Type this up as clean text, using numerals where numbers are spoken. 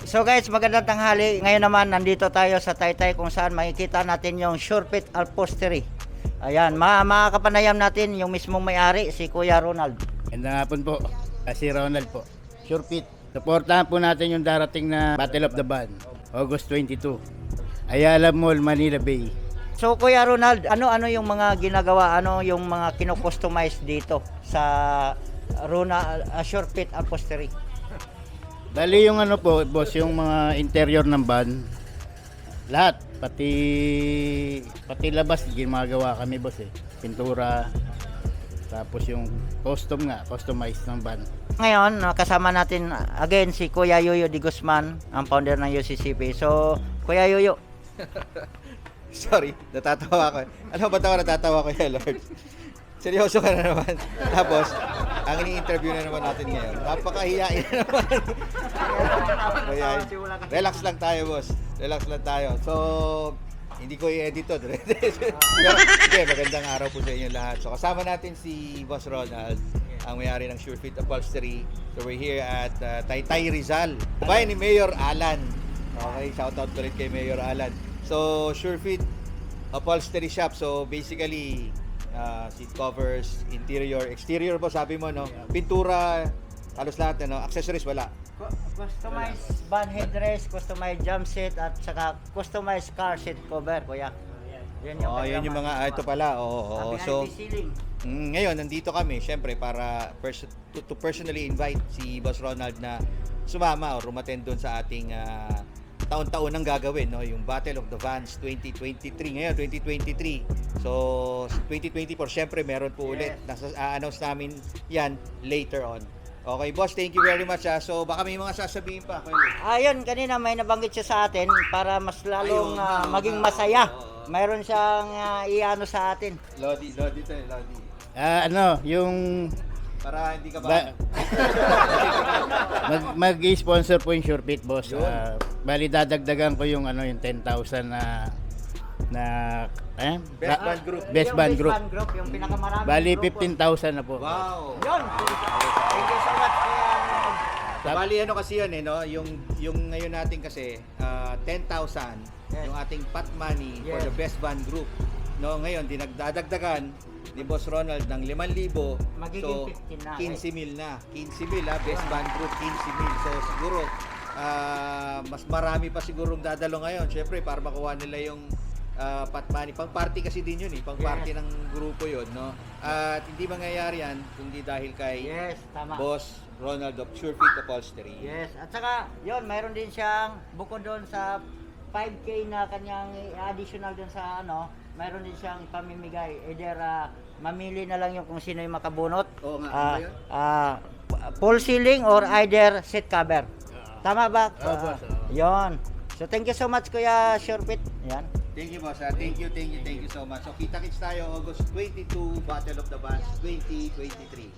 So guys, magandang tanghali. Ngayon naman nandito tayo sa Taytay kung saan makikita natin yung Surefit Upholstery. Ayan, makakapanayam natin yung mismong may-ari, si Kuya Ronald. Gandang hapon po, si Ronald po. Surefit. Supportahan po natin yung darating na Battle of the Band, August 22. Ayala Mall, Manila Bay. So Kuya Ronald, ano-ano yung mga ginagawa, ano yung mga kino-customize dito sa Surefit Upholstery? Bali yung ano po, boss, yung mga interior ng van, lahat, pati labas ginagawa kami, boss eh. Pintura, tapos yung customized ng van. Ngayon, kasama natin again si Kuya Yoyo Di Guzman, ang founder ng UCCP. So, Kuya Yoyo. Sorry, natatawa ako. Alam mo ba tawa natatawa ko yan, Lord? Seryoso ka na naman. Tapos, ang ini-interview na naman natin ngayon, napakahiyain na naman. Kaya, relax lang tayo, boss. Relax lang tayo. So, hindi ko i-edit to. Pero, okay, magandang araw po sa inyo lahat. So, kasama natin si Boss Ronald, ang may-ari ng Surefit Upholstery. So, we're here at Taytay Rizal. Bayan ni Mayor Alan. Okay, shoutout ko rin kay Mayor Alan. So, Surefit Upholstery Shop. So, basically, seat covers, interior, exterior po sabi mo, no? Pintura, halos lahat, no? Accessories wala. Customized van headrest, customized jump seat, at saka customized car seat cover, Kuya. Yan yung Yan yung mga, ito pala, oo. So, ceiling. ngayon, nandito kami, syempre, para to personally invite si Boss Ronald na sumama o rumaten doon sa ating taon-taon nang gagawin, no? Yung Battle of the Vans 2023. Ngayon, 2023. So, 2024, syempre, meron po ulit. Announce namin yan later on. Okay, boss, thank you very much. So, baka may mga sasabihin pa. Ayun, kanina may nabanggit siya sa atin para mas lalong maging masaya. Mayroon siyang iano sa atin. Lodi tayo, Lodi. Yung Para hindi ka ba... mag-sponsor po yung Surefit, boss. Bali dadagdagan ko yung yung 10,000 Best Band Group. Best Band Group. Yung pinakamarami. Bali 15,000 na po. Wow! Yun. Thank you so much, Kuya Ronald. So, bali ano kasi yun no? Yung ngayon natin kasi 10,000 yung ating pot money for the Best Band Group. No, ngayon dinagdadagdagan ni Boss Ronald ng 5,000. Magiging So 15 na. 15,000 na. 15,000 Best Band Group 15,000. So siguro mas marami pa sigurong dadalo ngayon. Syempre para makuha nila yung pot money. Pang party kasi din yun pang party ng grupo yun, no? At hindi mangyayari yan kundi dahil kay Tama. Boss Ronald of Surefit Upholstery. Yes, at saka, yun, mayroon din siyang, bukod doon sa 5K na kanyang additional doon sa mayroon din siyang ipamimigay. Either mamili na lang yung kung sino yung makabunot. Oo nga, ano yun? Full ceiling or either seat cover. Tama ba? boss. Yun. So, thank you so much, Kuya Surefit. Yan. Thank you, boss. Thank you so much. So, kita-kits tayo August 22, Battle of the Bands 2023.